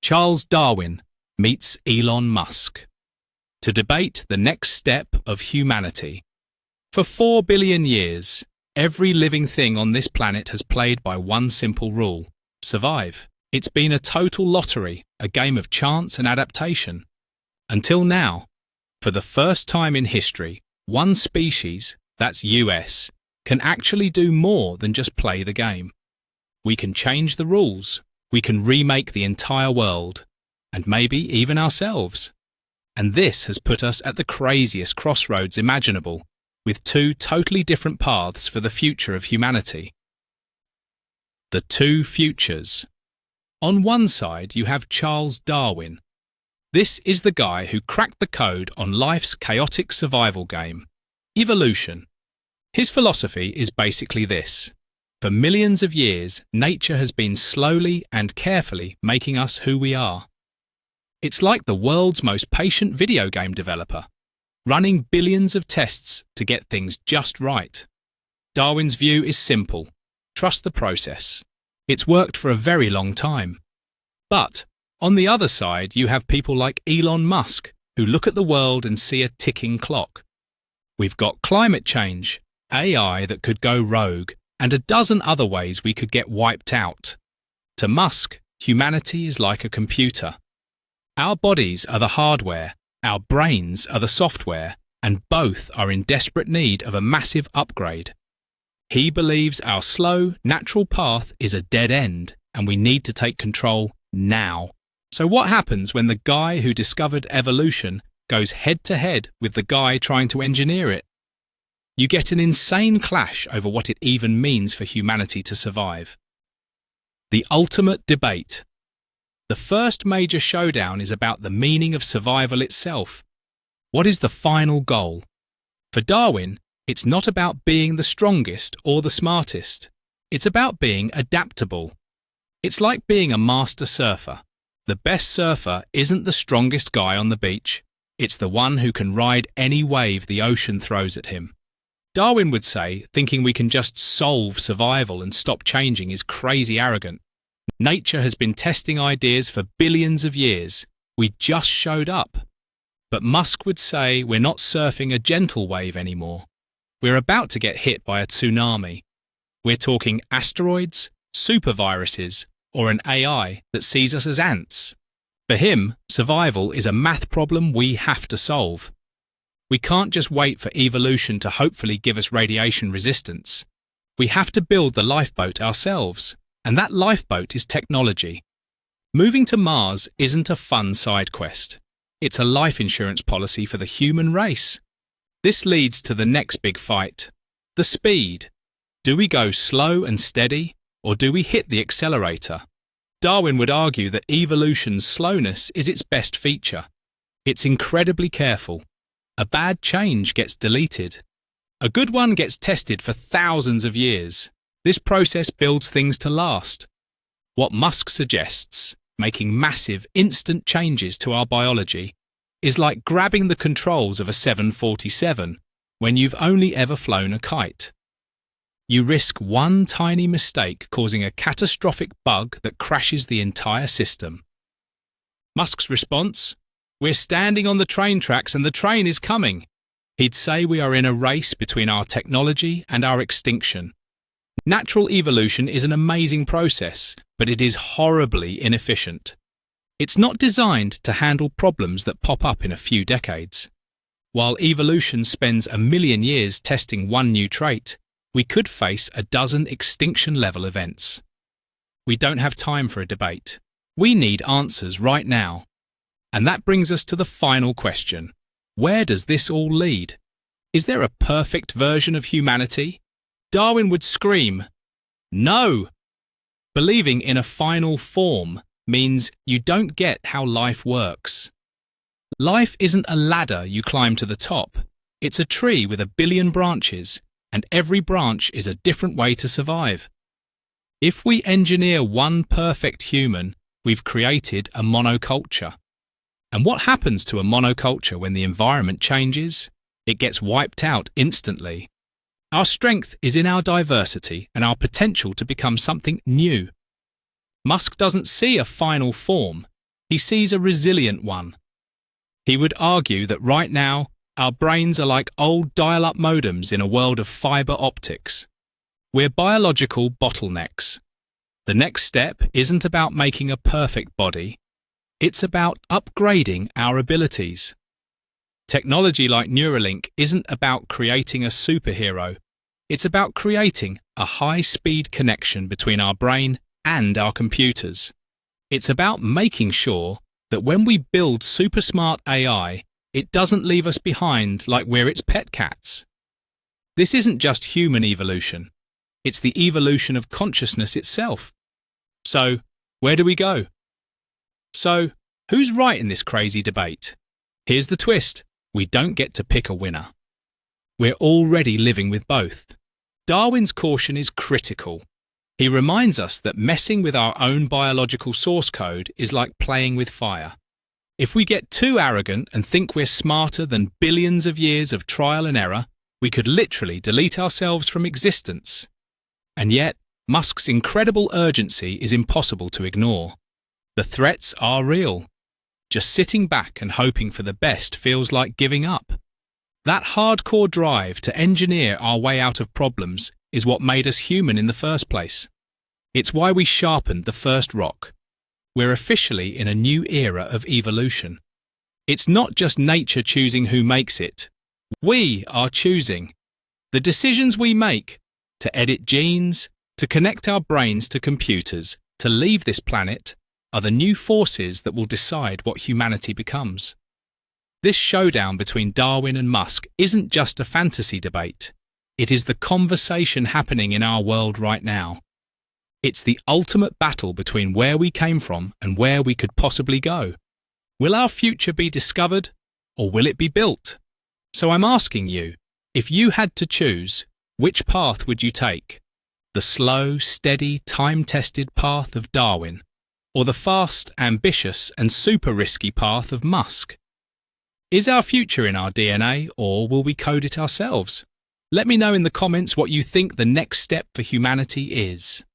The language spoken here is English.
Charles Darwin meets Elon Musk to debate the next step of humanity. For 4 billion years, every living thing on this planet has played by one simple rule: survive. It's been a total lottery, a game of chance and adaptation. Until now, for the first time in history, one species, that's US, can actually do more than just play the game. We can change the rules, we can remake the entire world, and maybe even ourselves. And this has put us at the craziest crossroads imaginable, with two totally different paths for the future of humanity. The two futures. On one side, you have Charles Darwin. This is the guy who cracked the code on life's chaotic survival game, evolution. His philosophy is basically this: for millions of years, nature has been slowly and carefully making us who we are. It's like the world's most patient video game developer, running billions of tests to get things just right. Darwin's view is simple: trust the process. It's worked for a very long time. But on the other side, you have people like Elon Musk, who look at the world and see a ticking clock. We've got climate change, AI that could go rogue, and a dozen other ways we could get wiped out. To Musk, humanity is like a computer. Our bodies are the hardware, our brains are the software, and both are in desperate need of a massive upgrade. He believes our slow, natural path is a dead end, and we need to take control now. So what happens when the guy who discovered evolution goes head-to-head with the guy trying to engineer it? You get an insane clash over what it even means for humanity to survive. The ultimate debate. The first major showdown is about the meaning of survival itself. What is the final goal? For Darwin, it's not about being the strongest or the smartest. It's about being adaptable. It's like being a master surfer. The best surfer isn't the strongest guy on the beach. It's the one who can ride any wave the ocean throws at him. Darwin would say thinking we can just solve survival and stop changing is crazy arrogant. Nature has been testing ideas for billions of years. We just showed up. But Musk would say we're not surfing a gentle wave anymore. We're about to get hit by a tsunami. We're talking asteroids, superviruses, or an AI that sees us as ants. For him, survival is a math problem we have to solve. We can't just wait for evolution to hopefully give us radiation resistance. We have to build the lifeboat ourselves, and that lifeboat is technology. Moving to Mars isn't a fun side quest. It's a life insurance policy for the human race. This leads to the next big fight: the speed. Do we go slow and steady, or do we hit the accelerator? Darwin would argue that evolution's slowness is its best feature. It's incredibly careful. A bad change gets deleted. A good one gets tested for thousands of years. This process builds things to last. What Musk suggests, making massive, instant changes to our biology, is like grabbing the controls of a 747 when you've only ever flown a kite. You risk one tiny mistake causing a catastrophic bug that crashes the entire system. Musk's response? We're standing on the train tracks and the train is coming. He'd say we are in a race between our technology and our extinction. Natural evolution is an amazing process, but it is horribly inefficient. It's not designed to handle problems that pop up in a few decades. While evolution spends 1 million years testing one new trait, we could face a dozen extinction-level events. We don't have time for a debate. We need answers right now. And that brings us to the final question. Where does this all lead? Is there a perfect version of humanity? Darwin would scream, "No!" Believing in a final form means you don't get how life works. Life isn't a ladder you climb to the top. It's a tree with 1 billion branches, and every branch is a different way to survive. If we engineer one perfect human, we've created a monoculture. And what happens to a monoculture when the environment changes? It gets wiped out instantly. Our strength is in our diversity and our potential to become something new. Musk doesn't see a final form. He sees a resilient one. He would argue that right now, our brains are like old dial-up modems in a world of fibre optics. We're biological bottlenecks. The next step isn't about making a perfect body. It's about upgrading our abilities. Technology like Neuralink isn't about creating a superhero. It's about creating a high-speed connection between our brain and our computers. It's about making sure that when we build super smart AI, it doesn't leave us behind like we're its pet cats. This isn't just human evolution. It's the evolution of consciousness itself. So, where do we go? So, who's right in this crazy debate? Here's the twist. We don't get to pick a winner. We're already living with both. Darwin's caution is critical. He reminds us that messing with our own biological source code is like playing with fire. If we get too arrogant and think we're smarter than billions of years of trial and error, we could literally delete ourselves from existence. And yet, Musk's incredible urgency is impossible to ignore. The threats are real. Just sitting back and hoping for the best feels like giving up. That hardcore drive to engineer our way out of problems is what made us human in the first place. It's why we sharpened the first rock. We're officially in a new era of evolution. It's not just nature choosing who makes it. We are choosing. The decisions we make to edit genes, to connect our brains to computers, to leave this planet, are the new forces that will decide what humanity becomes. This showdown between Darwin and Musk isn't just a fantasy debate. It is the conversation happening in our world right now. It's the ultimate battle between where we came from and where we could possibly go. Will our future be discovered, or will it be built? So I'm asking you, if you had to choose, which path would you take? The slow, steady, time-tested path of Darwin, or the fast, ambitious and super risky path of Musk? Is our future in our DNA, or will we code it ourselves? Let me know in the comments what you think the next step for humanity is.